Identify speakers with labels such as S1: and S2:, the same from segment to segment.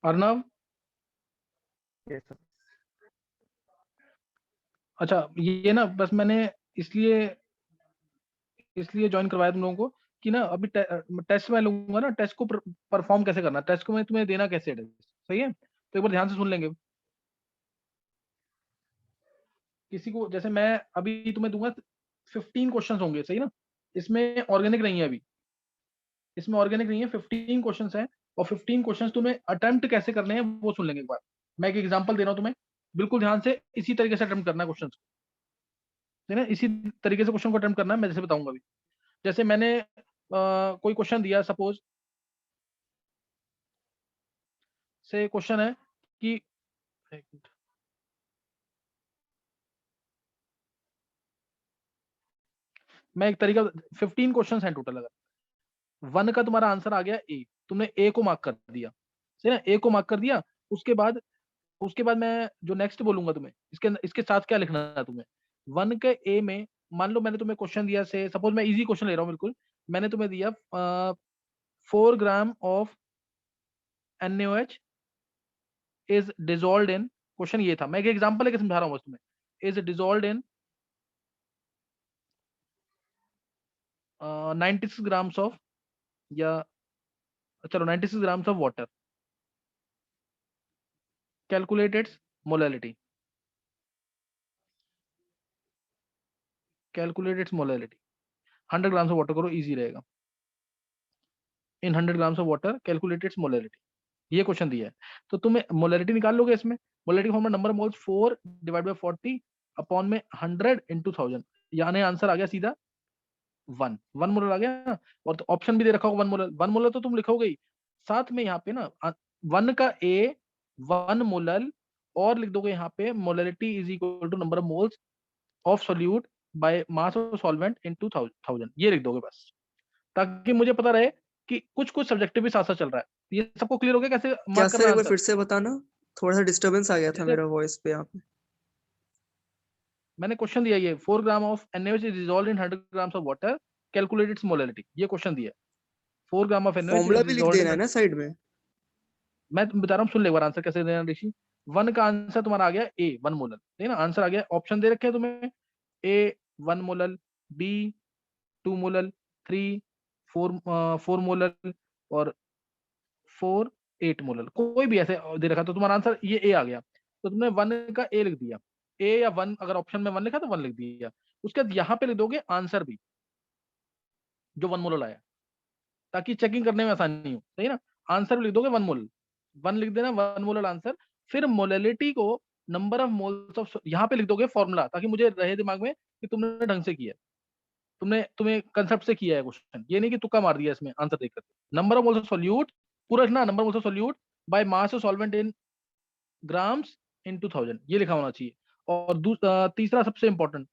S1: Arnav,
S2: yes sir.
S1: अच्छा ये ना बस मैंने इसलिए ज्वाइन करवाया तुम लोगों को कि ना अभी टेस्ट में लूंगा ना, टेस्ट को परफॉर्म कैसे करना, टेस्ट को मैं तुम्हें देना कैसे है, सही है? तो एक बार ध्यान से सुन लेंगे। किसी को जैसे मैं अभी तुम्हें दूंगा 15 क्वेश्चंस होंगे, सही ना? इसमें ऑर्गेनिक नहीं है, अभी इसमें ऑर्गेनिक नहीं है, 15 क्वेश्चंस हैं और 15 क्वेश्चंस तुम्हें अटेम्प्ट कैसे करने हैं वो सुन लेंगे एक बार। मैं एक एग्जांपल दे रहा हूं तुम्हें, बिल्कुल ध्यान से इसी तरीके से अटेम्प्ट करना है क्वेश्चंस, है ना? इसी तरीके से क्वेश्चन को अटेम्प्ट करना है, मैं जैसे बताऊंगा अभी। जैसे मैंने कोई क्वेश्चन दिया, सपोज से क्वेश्चन है कि एक मिनट, मैं एक तरीका 15 क्वेश्चन हैं टोटल। अगर 1 का तुम्हारा आंसर आ गया ए, तुमने ए को मार्क कर दिया, सही ना? ए को मार्क कर दिया। उसके बाद मैं जो नेक्स्ट बोलूंगा तुम्हें, इसके इसके साथ क्या लिखना है तुम्हें। 1 के ए में मान लो मैंने तुम्हें क्वेश्चन दिया, से सपोज मैं इजी क्वेश्चन ले रहा हूँ बिल्कुल, मैंने तुम्हें दिया 4 gram of NaOH is dissolve in, question ये था, मैं एक एग्जांपल लेके समझा रहा हूँ बस तुम्हें, is dissolve in 96 grams of, या चलो 96 grams of water, calculate its molality, calculate its molality. 100 grams of water करो, इजी रहेगा। इन 100 grams of water calculate its molality, ये क्वेश्चन दिया है। तो तुम्हें मोलैलिटी निकाल लोगे इसमें। Molality formula number moles 4 divide by 40 upon में 100 इंटू 1000, यानी आंसर आ गया सीधा 1 मोलर आ गया। और तो ऑप्शन भी दे रखा होगा 1 मोलर, 1 मोलर तो तुम लिखोगे ही, साथ में यहाँ पे ना 1 का ए 1 मोलर, और लिख दोगे यहाँ पे molarity is equal to number of moles of solute by mass of solvent into 1000, ये लिख दोगे बस, ताकि मुझे पता रहे कि कुछ कुछ सब्जेक्टिव भी साथ साथ चल रहा है। ये सबको क्लियर हो गया कैसे
S3: क्या
S1: मार्क
S3: सर
S1: करना
S3: एक बार
S1: आंसर?
S3: फिर से बताना, थोड़ा सा डिस्टरबेंस आ गया था
S1: जैसे
S3: मेरा वॉइस पे यहाँ पे।
S1: मैंने क्वेश्चन दिया ये 4 gram of NaOH is dissolved in 100 grams of water, calculate its molality, ये क्वेश्चन दिया है। 4 gram of NaOH
S3: formula
S1: is
S3: भी लिख
S1: डिसॉल्व्ड
S3: देना है
S1: इन,
S3: ना साइड में।
S1: मैं बता रहा हूँ, सुन ले एक बार आंसर कैसे देना ऋषि। 1 का आंसर तुम्हारा आ गया ए 1 मोलर, ठीक है ना? आंसर आ गया, ऑप्शन दे रखे हैं तुम्हें, ए 1 मोलर, बी 2 मोलर, 3 4 मोलर, और 4 8 मोलर, कोई भी ऐसे दे रखा, तो तुम्हारा आंसर ये ए आ गया। तो तुमने 1 का ए लिख दिया, ए या 1, अगर ऑप्शन में 1 लिखा तो 1 लिख दिया। उसके बाद यहाँ पे लिख दोगे आंसर भी जो 1 मोलर आया, ताकि चेकिंग करने में आसानी हो, सही ना? आंसर लिख दोगे 1 मोल, 1 लिख देना, 1 मोलर आंसर। फिर मोलैलिटी को नंबर ऑफ मोल्स ऑफ, यहाँ पे लिख दोगे फॉर्मूला, ताकि मुझे रहे दिमाग में कि तुमने ढंग से किया है, तुमने तुम्हें कंसेप्ट से किया है क्वेश्चन, ये नहीं कि तुक्का मार दिया इसमें आंसर देखकर। Number of moles of solute, पूरा लिखना, number of moles of solute by mass of solvent in grams into 1000, ये लिखा होना चाहिए। और तीसरा सबसे इंपॉर्टेंट,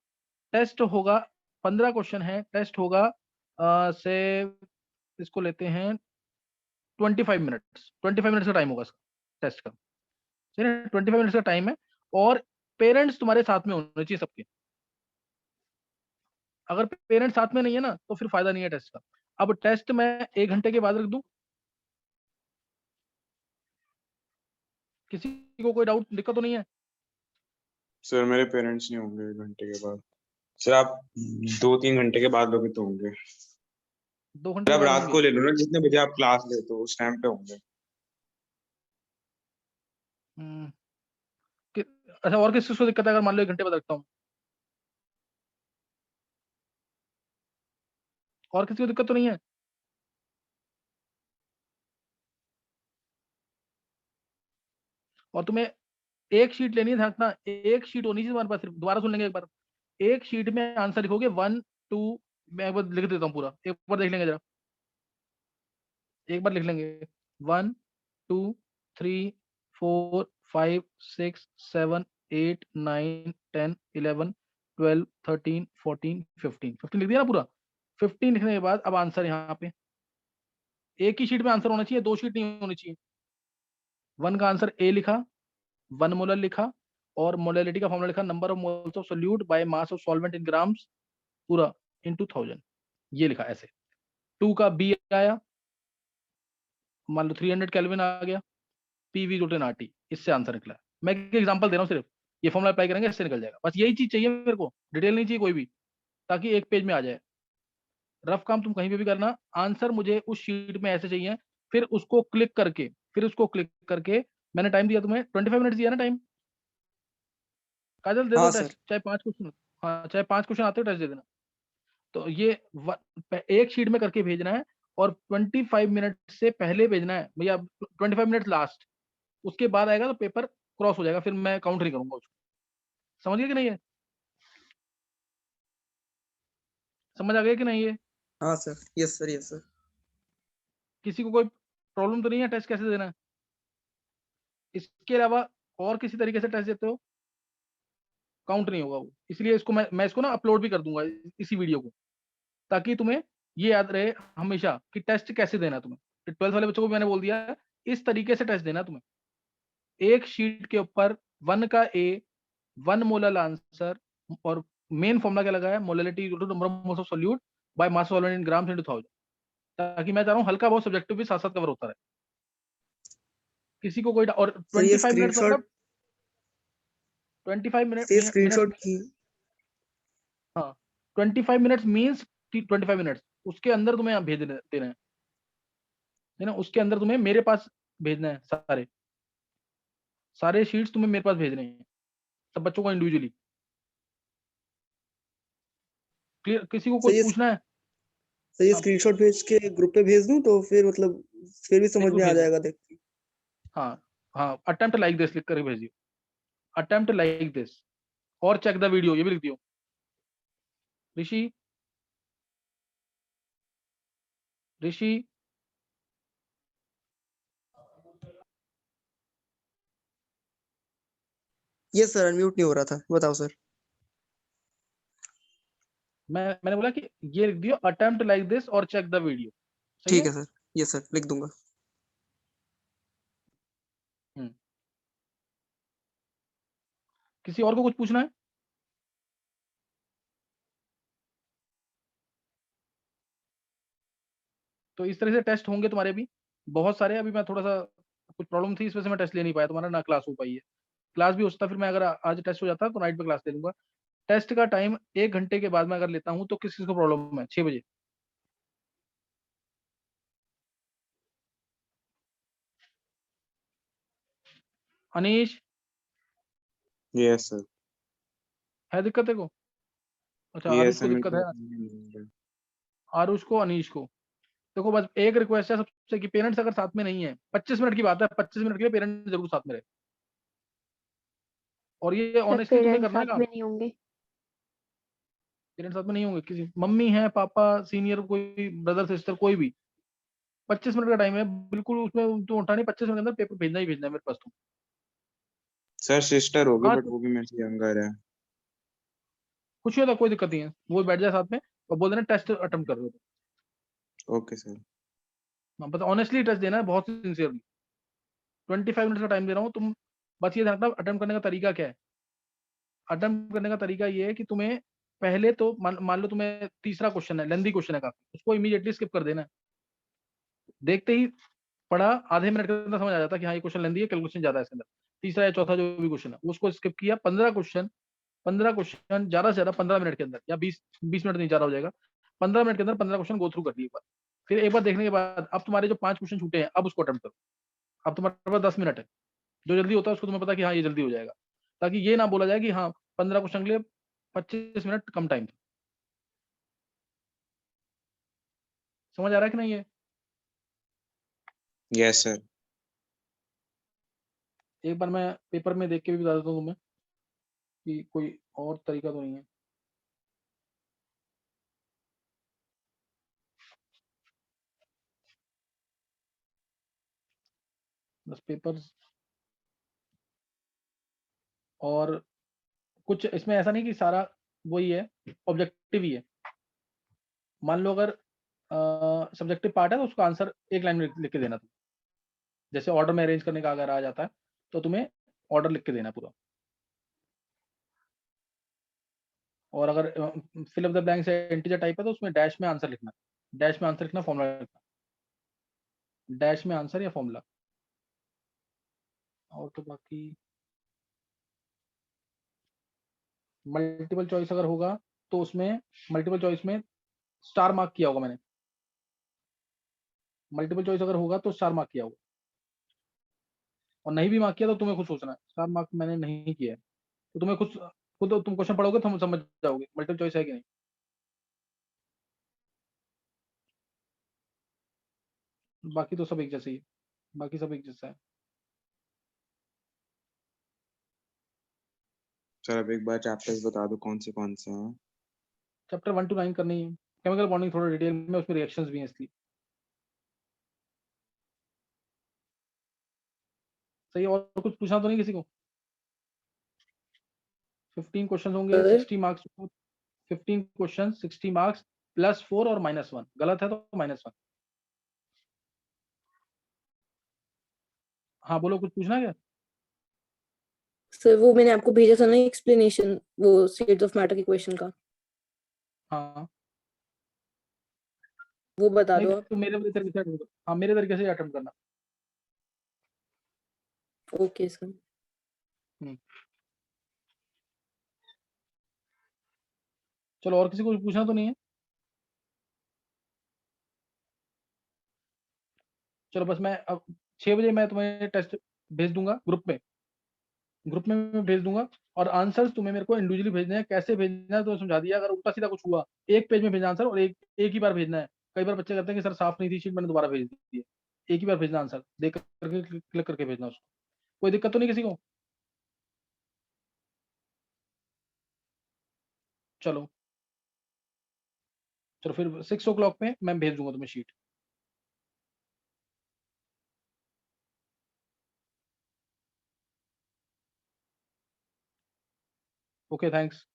S1: टेस्ट होगा, 15 क्वेश्चन है, टेस्ट होगा से इसको लेते हैं 25 मिनट्स, 25 मिनट्स का टाइम होगा इसका, टेस्ट का, ठीक है? 25 मिनट्स का टाइम है, और पेरेंट्स तुम्हारे साथ में होने चाहिए सबके। अगर पेरेंट्स साथ में नहीं है ना, तो फिर फायदा नहीं है टेस्ट का। अब टेस्ट मैं 1 घंटे के बाद रख दूं, किसी को कोई डाउट दिक्कत तो नहीं है?
S4: सर मेरे पेरेंट्स नहीं होंगे 1 घंटे के बाद। सर आप 2-3 घंटे के बाद लोगे तो होंगे।
S1: 2 घंटे
S4: सर
S1: के
S4: आप
S1: बाद
S4: रात
S1: होंगे?
S4: को ले लो ना, जितने बजे आप क्लास लेते हो उस टाइम पे होंगे।
S1: हम्म, अच्छा, और किस चीज को दिक्कत है अगर मान लो 1 घंटे बाद रखता हूँ? और किसी को दिक्कत तो नहीं है? और तुम्हें एक शीट लेनी है, ध्यान रखना, एक शीट होनी चाहिए तुम्हारे पास, सिर्फ दोबारा सुन लेंगे एक बार। एक शीट में आंसर लिखोगे 1 2, मैं एक बार लिख देता हूँ पूरा, एक बार देख लेंगे जरा, एक बार लिख लेंगे। 1 2 3 4 5 6 7 8 9 10 11 12 13 14 15, 15 लिख दिया ना पूरा? 15 लिखने के बाद अब आंसर यहाँ पे, एक ही शीट में आंसर होना चाहिए, 2 शीट नहीं होनी चाहिए। 1 का आंसर ए लिखा, 1 मोलर लिखा, और मोलैलिटी का फॉर्मूला लिखा, number of moles of solute by mass of solvent in grams पूरा इनटू 1000, ये लिखा ऐसे। 2 का बी आया, मान लो 300 केल्विन आ गया, PV = RT, इससे आंसर निकला है। मैं एक एग्जांपल दे रहा हूँ सिर्फ, ये फॉर्मूला अप्लाई करेंगे इससे निकल जाएगा। बस यही चीज चाहिए मेरे को, डिटेल नहीं चाहिए कोई भी, ताकि एक पेज में आ जाए। रफ काम तुम कहीं पे भी करना, आंसर मुझे उस शीट में ऐसे चाहिए, फिर उसको क्लिक करके मैंने टाइम दिया तुम्हें 25 मिनट दिया ना टाइम। काजल दे दो
S3: हाँ
S1: टेस्ट,
S3: सर।
S1: चाहे 5 क्वेश्चन, हाँ चाहे 5 क्वेश्चन आते हो टेस्ट दे देना। तो ये एक शीट में करके भेजना है, और 25 मिनट से पहले भेजना है भैया, 25 मिनट लास्ट, उसके बाद आएगा तो पेपर क्रॉस हो जाएगा, फिर मैं काउंट नहीं करूंगा उसको। समझ गए कि नहीं है? समझ आ गया कि नहीं है?
S3: हाँ sir, yes sir, yes sir.
S1: किसी को कोई प्रॉब्लम तो नहीं है टेस्ट कैसे देना है? इसके अलावा और किसी तरीके से टेस्ट देते हो काउंट नहीं होगा वो, इसलिए इसको मैं इसको ना अपलोड भी कर दूंगा इसी वीडियो को, ताकि तुम्हें ये याद रहे हमेशा कि टेस्ट कैसे देना है तुम्हें। 12th वाले बच्चों को भी मैंने बोल दिया है, इस तरीके से टेस्ट देना है तुम्हें। एक शीट के ऊपर 1 का A 1 मोलर आंसर, और मेन फॉर्मूला क्या लगा है, molality equal to number of moles of solute by mass solvent in grams into 1000, ताकि मैं चाह रहा हूँ हल्का बहुत सब्जेक्टिव भी साथ साथ कवर होता रहे। किसी को कोई और
S3: सर ये
S1: 25 मिनट
S3: स्क्रीनशॉट,
S1: मतलब 25 मिनट
S3: सर ये स्क्रीनशॉट की,
S1: हाँ 25 मिनट्स मीन्स 25 मिनट्स, उसके अंदर तुम्हें यहाँ भेज देना है ना, उसके अंदर तुम्हें मेरे पास भेजना है, सारे शीट्स तुम्हें मेरे पास भेजने हैं, सब बच्चों को इंडिविजुअली। क्लियर? किसी को
S3: सर
S1: कुछ
S3: ये
S1: पूछना है?
S3: सर ये
S1: हाँ,
S3: स्क्रीनशॉट भेज के ग्रुप पे भेज दूं तो फिर मतलब फिर भी समझ
S1: बिल्कुल
S3: में आ
S1: भेज दो।
S3: जाएगा देख के।
S1: हाँ हाँ, अटेम्प्ट लाइक दिस लिख कर भेज दियो, अटेम्प्ट लाइक दिस, और चेक द वीडियो ये भी लिख दियो। ऋषि, ऋषि
S3: यस सर, अनम्यूट नहीं हो रहा था, बताओ सर।
S1: मैंने बोला कि ये लिख दियो, अटेम्प्ट लाइक दिस और चेक द वीडियो। सही
S3: ठीक
S1: है?
S3: है सर, यस सर, लिख दूंगा।
S1: किसी और को कुछ पूछना है? तो इस तरह से टेस्ट होंगे तुम्हारे भी बहुत सारे। अभी मैं थोड़ा सा कुछ प्रॉब्लम थी, इस वजह से मैं टेस्ट ले नहीं पाया तुम्हारा, ना क्लास हो पाई है। क्लास भी हो सकता, फिर मैं अगर आज टेस्ट हो जाता तो नाइट पे क्लास ले लूंगा। टेस्ट का टाइम 1 घंटे के बाद में अगर लेता हूँ तो किस चीज को प्रॉब्लम है? 6 बजे। Anish,
S4: yes sir.
S1: है दिक्कत है को? अच्छा, आरुष
S4: यस
S1: को
S4: सर, मेरे
S1: दिक्कत है,
S4: को
S1: आरुष को, अनीश को। देखो बस एक रिक्वेस्ट है सबसे कि पेरेंट्स अगर साथ में नहीं है, 25 मिनट की बात है, 25 मिनट के लिए पेरेंट्स जरूर साथ में रहे। और ये
S5: सर
S1: ऑनेस्टली तुम्हें
S5: पेरेंट्स
S1: करना है
S5: साथ
S1: काम।
S5: में नहीं होंगे।
S1: पेरेंट्स साथ में नहीं होंगे, किसी मम्मी है, पापा, सीनियर, कोई ब्रदर सिस्टर, कोई भी। 25 मिनट का टाइम है, बिल्कुल उसमें तो उठानी, 25 मिनट के अंदर पेपर भेजना ही भेजना है मेरे पास। तुम
S4: सर सिस्टर होगी,
S1: हाँ
S4: बट वो भी मेरे से यंगर है।
S1: कुछ नहीं होता, कोई दिक्कत नहीं है, वो बैठ जाए साथ में और बोल देना टेस्ट अटेम्प्ट कर रहे हो।
S4: Okay sir.
S1: हाँ, बस ऑनेस्टली टेस्ट देना है, बहुत सिंसियरली। 25 मिनट का टाइम दे रहा हूँ, तुम बस ये ध्यान रखना अटेम्प्ट करने का तरीका क्या है। अटेम्प्ट करने का तरीका ये है कि तुम्हें पहले तो मान लो तुम्हें तीसरा क्वेश्चन है, लेंदी क्वेश्चन है काफी, उसको इमीडिएटली स्किप कर देना है। देखते ही पढ़ा, आधे मिनट के अंदर समझ आ जाता है कि हाँ ये क्वेश्चन लेंदी है, कैलकुलेशन ज्यादा है इसके अंदर। तीसरा या चौथा जो भी क्वेश्चन है उसको स्किप किया। 15 क्वेश्चन ज्यादा से ज्यादा 15 मिनट के अंदर, या 20 मिनट नहीं, ज्यादा हो जाएगा। 15 मिनट के अंदर 15 क्वेश्चन गो थ्रू कर लिए एक बार। फिर एक बार देखने के बाद अब तुम्हारे जो 5 क्वेश्चन छूटे हैं, अब उसको अटेम्प्ट करो। अब तुम्हारे पास 10 मिनट है, जो जल्दी होता है उसको तुम्हें पता कि हाँ ये जल्दी हो जाएगा, ताकि ये ना बोला जाए कि हाँ 15 क्वेश्चन के लिए 25 मिनट कम टाइम। समझ आ रहा है कि नहीं है?
S4: Yes sir.
S1: एक बार मैं पेपर में देख के भी बता देता हूँ तुम्हें कि कोई और तरीका तो नहीं है। बस पेपर, और कुछ इसमें ऐसा नहीं कि सारा वही है, ऑब्जेक्टिव ही है। मान लो अगर सब्जेक्टिव पार्ट है तो उसका आंसर एक लाइन में लिख के देना तुम। जैसे ऑर्डर में अरेंज करने का अगर आ जाता है तो तुम्हें ऑर्डर लिख के देना पूरा। और अगर fill of the blanks integer type है तो उसमें डैश में आंसर लिखना, डैश में आंसर लिखना, फॉर्मूला लिखना, डैश में आंसर या फॉर्मूला। और तो बाकी मल्टीपल चॉइस अगर होगा तो उसमें मल्टीपल चॉइस में स्टार मार्क किया होगा मैंने, मल्टीपल चॉइस अगर होगा तो स्टार मार्क किया होगा, और नहीं भी मार्क किया तो तुम्हें खुद सोचना है। स्टार मार्क मैंने नहीं किया है तो तुम्हें खुद तुम क्वेश्चन पढ़ोगे तो तुम समझ जाओगे मल्टीपल चॉइस है कि नहीं। बाकी तो सब एक जैसे ही है, बाकी सब एक जैसा है।
S4: सर अब एक बार चैप्टर्स बता दो कौन से हैं।
S1: चैप्टर 1 to 9 करनी है, केमिकल बॉन्डिंग थोड़ा डिटेल में, उसमें रिएक्शंस भी हैं इसलिए। सही है, और कुछ पूछना तो नहीं किसी को? 15 क्वेश्चन होंगे,
S2: सर
S1: 60 मार्क्स। 15 क्वेश्चन 60 मार्क्स +4 और -1, गलत है तो -1। हाँ बोलो, कुछ पूछना है क्या?
S2: सर वो मैंने आपको भेजा था ना एक्सप्लेनेशन, वो स्टेट्स ऑफ मैटर के क्वेश्चन का,
S1: हाँ
S2: वो बता
S1: नहीं,
S2: दो आप।
S1: तो मेरे तरीके से attempt करो। हाँ मेरे तरीके से अटेम्प्ट करना।
S2: Okay sir.
S1: हम्म। चलो, और किसी को कुछ पूछना तो नहीं है? चलो बस मैं अब 6 बजे मैं तुम्हें टेस्ट भेज दूंगा ग्रुप में मैं भेज दूंगा, और आंसर्स तुम्हें मेरे को इंडिविजुअली भेजने हैं। कैसे भेजना है तो समझा दिया। अगर उल्टा सीधा कुछ हुआ, एक पेज में भेजना आंसर, और एक ही बार भेजना है। कई बार बच्चे कहते हैं कि सर साफ नहीं थी शीट, मैंने दोबारा भेज दी है। एक ही बार भेजना आंसर, देख करके क्लिक करके भेजना उसको। कोई दिक्कत तो नहीं किसी को? चलो चलो फिर 6 o'clock पे मैं भेज दूंगा तुम्हें शीट। Okay thanks.